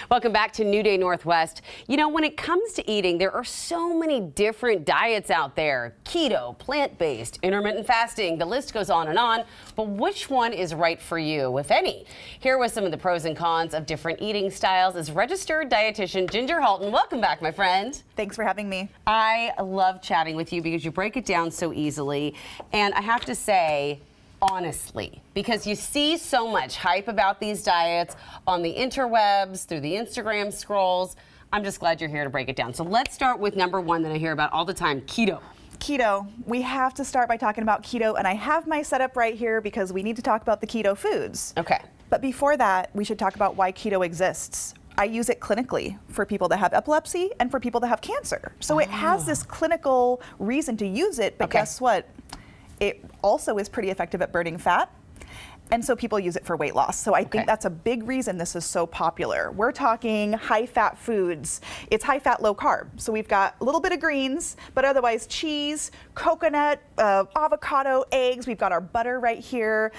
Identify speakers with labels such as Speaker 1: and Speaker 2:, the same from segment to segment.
Speaker 1: Welcome back to New Day Northwest. You know, when it comes to eating, there are so many different diets out there. Keto, plant-based, intermittent fasting, the list goes on and on. But which one is right for you, if any? Here with some of the pros and cons of different eating styles is registered dietitian Ginger Hultin. Welcome back, my friend.
Speaker 2: Thanks for having me.
Speaker 1: I love chatting with you because you break it down so easily. And I have to say, honestly, because you see so much hype about these diets on the interwebs, through the Instagram scrolls. I'm just glad you're here to break it down. So let's start with number one that I hear about all the time, keto.
Speaker 2: Keto. We have to start by talking about keto, and I have my setup right here because we need to talk about the keto foods.
Speaker 1: Okay.
Speaker 2: But before that, we should talk about why keto exists. I use it clinically for people that have epilepsy and for people that have cancer. So it has this clinical reason to use it, but guess what? It also is pretty effective at burning fat. And so people use it for weight loss. So I think that's a big reason this is so popular. We're talking high-fat foods. It's high-fat, low-carb. So we've got a little bit of greens, but otherwise cheese, coconut, avocado, eggs. We've got our butter right here,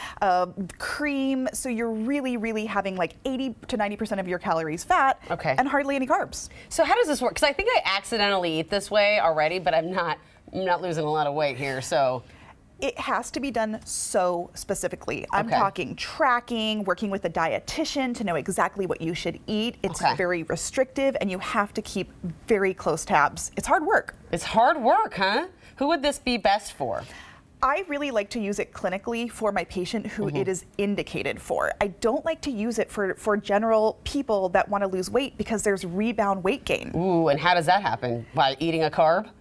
Speaker 2: cream. So you're really having like 80 to 90% of your calories fat and hardly any carbs.
Speaker 1: So how does this work? Because I think I accidentally eat this way already, but I'm not losing a lot of weight here, so.
Speaker 2: It has to be done so specifically. I'm talking tracking, working with a dietitian to know exactly what you should eat. It's very restrictive, and you have to keep very close tabs. It's hard work.
Speaker 1: It's hard work, huh? Who would this be best for?
Speaker 2: I really like to use it clinically for my patient who it is indicated for. I don't like to use it for general people that want to lose weight because there's rebound weight gain.
Speaker 1: Ooh, and how does that happen? By eating a carb?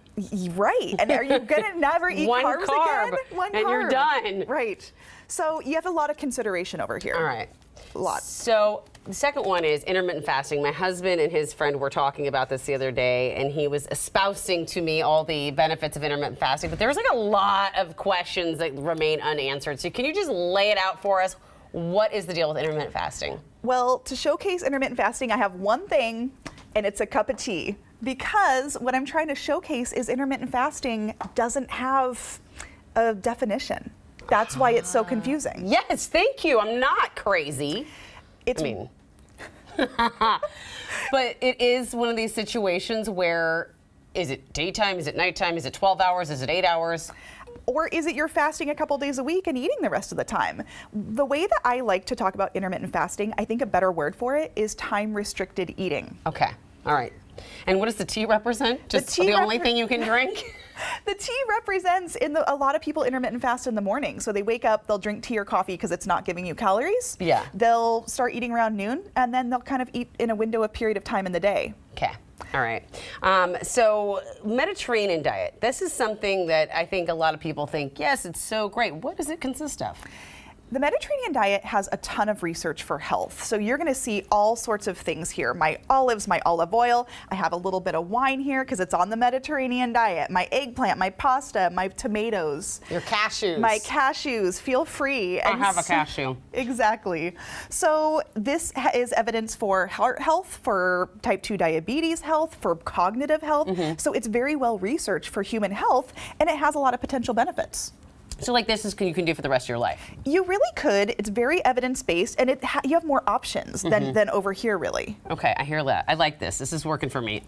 Speaker 2: Right, and are you gonna never eat carbs again? One carb,
Speaker 1: and you're done.
Speaker 2: Right. So you have a lot of consideration over here.
Speaker 1: All right.
Speaker 2: A lot.
Speaker 1: So the second one is intermittent fasting. My husband and his friend were talking about this the other day, and he was espousing to me all the benefits of intermittent fasting, but there's like a lot of questions that remain unanswered. So can you just lay it out for us? What is the deal with intermittent fasting?
Speaker 2: Well, to showcase intermittent fasting, I have one thing, and it's a cup of tea. Because what I'm trying to showcase is intermittent fasting doesn't have a definition. That's why it's so confusing.
Speaker 1: Yes, thank you. I'm not crazy. But it is one of these situations where, is it daytime, is it nighttime, is it 12 hours, is it 8 hours?
Speaker 2: Or is it you're fasting a couple days a week and eating the rest of the time? The way that I like to talk about intermittent fasting, I think a better word for it is time-restricted eating.
Speaker 1: Okay, all right. And what does the tea represent? Just the only thing you can drink?
Speaker 2: The tea represents, a lot of people intermittent fast in the morning. So they wake up, they'll drink tea or coffee because it's not giving you calories.
Speaker 1: Yeah.
Speaker 2: They'll start eating around noon, and then they'll kind of eat in a window of period of time in the day.
Speaker 1: Okay. All right. So Mediterranean diet. This is something that I think a lot of people think, yes, it's so great. What does it consist of?
Speaker 2: The Mediterranean diet has a ton of research for health. So you're going to see all sorts of things here. My olives, my olive oil. I have a little bit of wine here because it's on the Mediterranean diet. My eggplant, my pasta, my tomatoes.
Speaker 1: Your cashews.
Speaker 2: My cashews. Feel free.
Speaker 1: I have a cashew.
Speaker 2: Exactly. So this is evidence for heart health, for type 2 diabetes health, for cognitive health. So it's very well researched for human health, and it has a lot of potential benefits.
Speaker 1: So like this is you can do for the rest of your life? You
Speaker 2: really could. It's very evidence-based, and you have more options than over here, really.
Speaker 1: Okay, I hear that. I like this. This is working for me.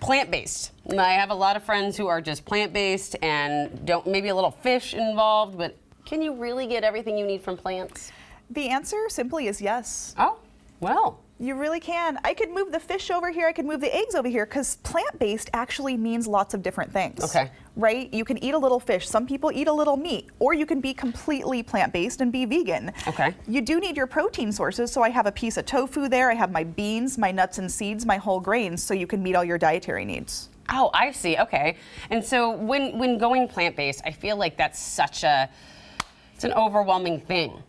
Speaker 1: Plant-based. I have a lot of friends who are just plant-based and don't, maybe a little fish involved, but can you really get everything you need from plants?
Speaker 2: The answer simply is yes.
Speaker 1: Oh, well.
Speaker 2: You really can. I could move the fish over here, I could move the eggs over here, because plant-based actually means lots of different things.
Speaker 1: Okay.
Speaker 2: Right? You can eat a little fish, some people eat a little meat, or you can be completely plant-based and be vegan.
Speaker 1: Okay.
Speaker 2: You do need your protein sources, so I have a piece of tofu there, I have my beans, my nuts and seeds, my whole grains, so you can meet all your dietary needs.
Speaker 1: Oh, I see, okay. And so when going plant-based, I feel like that's it's an overwhelming thing.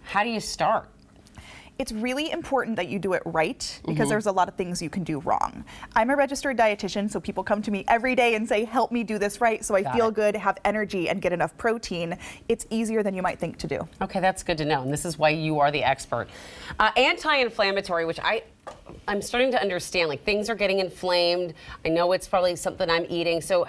Speaker 1: How do you start?
Speaker 2: It's really important that you do it right because there's a lot of things you can do wrong. I'm a registered dietitian, so people come to me every day and say, help me do this right so I feel good, have energy, and get enough protein. It's easier than you might think to do.
Speaker 1: Okay, that's good to know, and this is why you are the expert. Anti-inflammatory, which I'm starting to understand, like things are getting inflamed. I know it's probably something I'm eating. So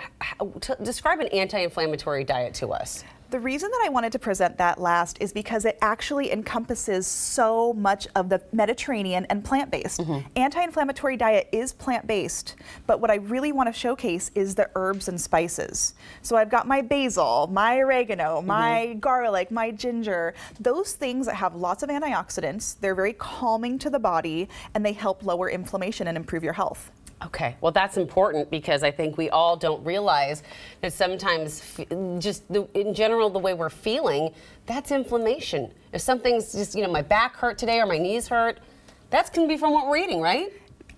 Speaker 1: describe an anti-inflammatory diet to us.
Speaker 2: The reason that I wanted to present that last is because it actually encompasses so much of the Mediterranean and plant-based. Anti-inflammatory diet is plant-based, but what I really want to showcase is the herbs and spices. So I've got my basil, my oregano, my garlic, my ginger, those things that have lots of antioxidants. They're very calming to the body, and they help lower inflammation and improve your health.
Speaker 1: Okay, well that's important because I think we all don't realize that sometimes in general the way we're feeling, that's inflammation. If something's just, my back hurt today or my knees hurt, that's going to be from what we're eating, right?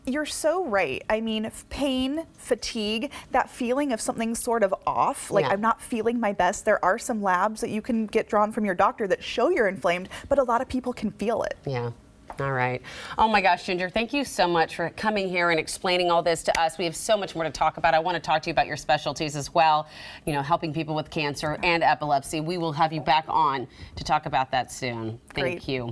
Speaker 2: You're so right. I mean, pain, fatigue, that feeling of something sort of off, like I'm not feeling my best. There are some labs that you can get drawn from your doctor that show you're inflamed, but a lot of people can feel it.
Speaker 1: Yeah. All right. Oh my gosh, Ginger, thank you so much for coming here and explaining all this to us. We have so much more to talk about. I want to talk to you about your specialties as well, helping people with cancer and epilepsy. We will have you back on to talk about that soon. Thank you.